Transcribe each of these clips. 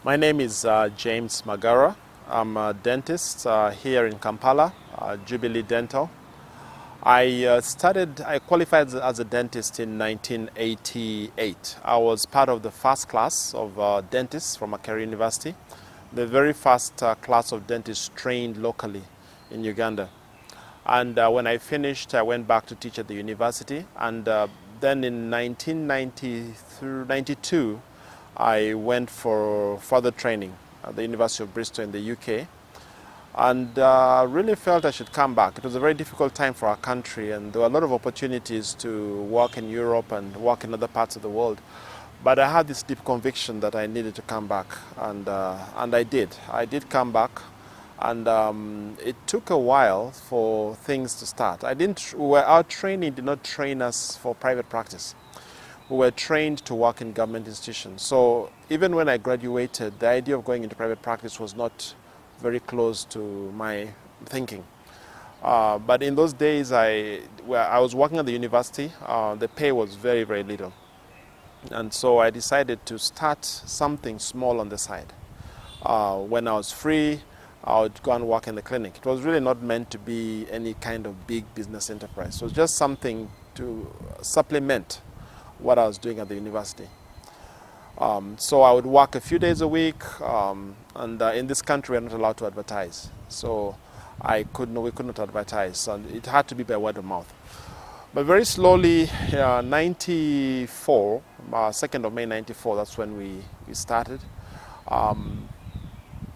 My name is James Magara. I'm a dentist here in Kampala, Jubilee Dental. I qualified as a dentist in 1988. I was part of the first class of dentists from Magara University, the very first class of dentists trained locally in Uganda. And when I finished, I went back to teach at the university. And then in 1992, I went for further training at the University of Bristol in the UK, and really felt I should come back. It was a very difficult time for our country, and there were a lot of opportunities to work in Europe and work in other parts of the world. But I had this deep conviction that I needed to come back, and I did. I did come back, and it took a while for things to start. Our training did not train us for private practice. We were trained to work in government institutions. So even when I graduated, the idea of going into private practice was not very close to my thinking. But in those days, I was working at the university. The pay was very, very little. And so I decided to start something small on the side. When I was free, I would go and work in the clinic. It was really not meant to be any kind of big business enterprise. So it was just something to supplement what I was doing at the university. So I would work a few days a week, and in this country we are not allowed to advertise. So we could not advertise, and it had to be by word of mouth. But very slowly, 94, 2nd of May 94, that's when we started.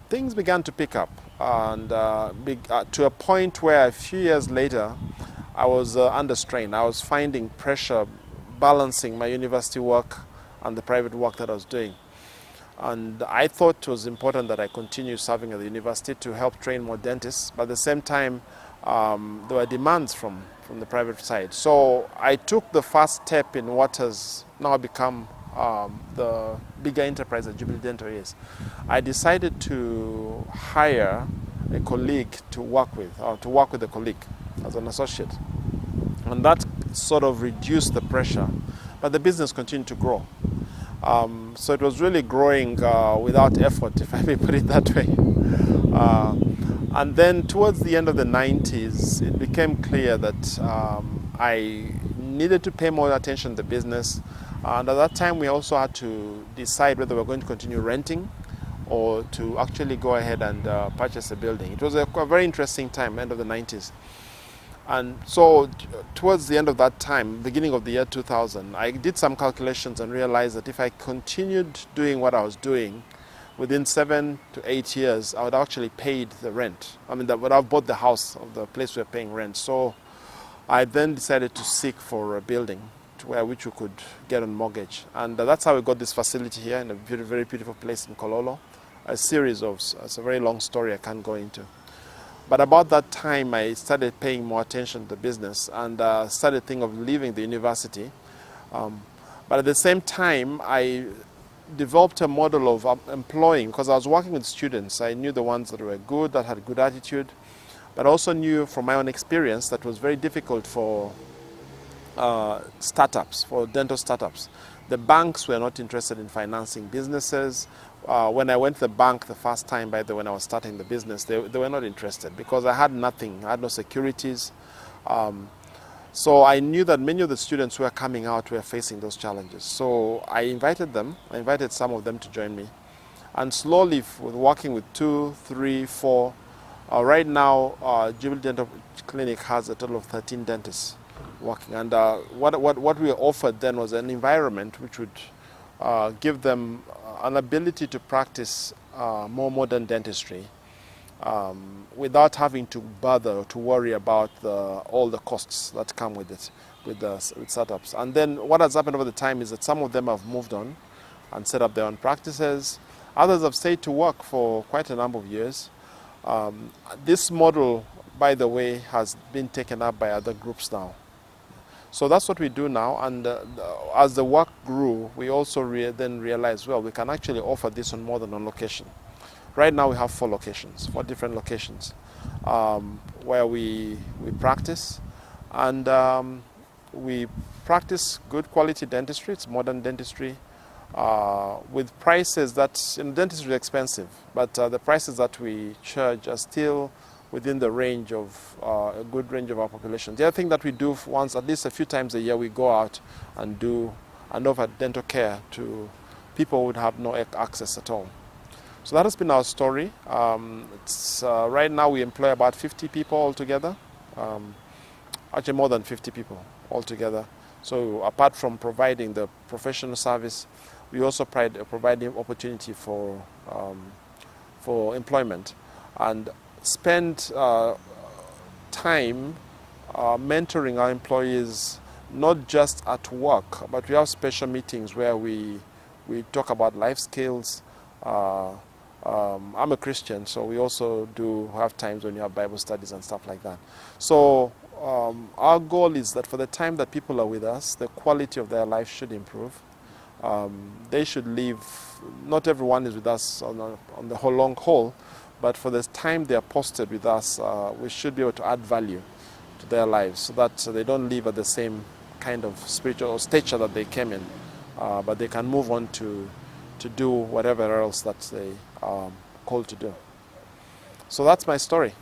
Things began to pick up, and to a point where a few years later, I was under strain. I was finding pressure balancing my university work and the private work that I was doing. And I thought it was important that I continue serving at the university to help train more dentists. But at the same time, there were demands from the private side. So I took the first step in what has now become the bigger enterprise that Jubilee Dental is. I decided to hire a colleague to work with a colleague as an associate. And that sort of reduced the pressure, but the business continued to grow. So it was really growing without effort, if I may put it that way. And then towards the end of the 90s, it became clear that I needed to pay more attention to the business. And at that time, we also had to decide whether we were going to continue renting or to actually go ahead and purchase a building. It was a very interesting time, end of the 90s. And so towards the end of that time, beginning of the year 2000, I did some calculations and realized that if I continued doing what I was doing, within 7 to 8 years, I would have actually paid the rent. I would have bought the house of the place we were paying rent. So I then decided to seek for a building which we could get on mortgage. And that's how we got this facility here in a very, very beautiful place in Kololo. It's a very long story I can't go into. But about that time, I started paying more attention to the business and started thinking of leaving the university. But at the same time, I developed a model of employing, because I was working with students. I knew the ones that were good, that had good attitude, but also knew from my own experience that it was very difficult for startups, for dental startups. The banks were not interested in financing businesses. When I went to the bank the first time, by the way, when I was starting the business, they were not interested because I had nothing. I had no securities. So I knew that many of the students who were coming out were facing those challenges. So I invited them. I invited some of them to join me. And slowly, working with 2, 3, 4, right now, Jubilee Dental Clinic has a total of 13 dentists working. And what we offered then was an environment which would give them an ability to practice more modern dentistry without having to bother or to worry about all the costs that come with it, with startups. And then what has happened over the time is that some of them have moved on and set up their own practices. Others have stayed to work for quite a number of years. This model, by the way, has been taken up by other groups now. So that's what we do now, and as the work grew, we also then realized, well, we can actually offer this on more than one location. Right now we have 4 different locations, where we practice, and we practice good quality dentistry. It's modern dentistry. with prices that, dentistry is expensive, but the prices that we charge are still within the range of a good range of our population. The other thing that we do once, at least a few times a year, we go out and offer dental care to people who would have no access at all. So that has been our story. Right now we employ about 50 people altogether, actually more than 50 people altogether. So apart from providing the professional service, we also provide opportunity for employment and spend time mentoring our employees, not just at work, but we have special meetings where we talk about life skills. I'm a Christian, so we also do have times when you have Bible studies and stuff like that. So our goal is that for the time that people are with us, the quality of their life should improve. They should live, not everyone is with us on the whole long haul, but for the time they are posted with us, we should be able to add value to their lives so that they don't live at the same kind of spiritual stature that they came in, but they can move on to do whatever else that they are called to do. So that's my story.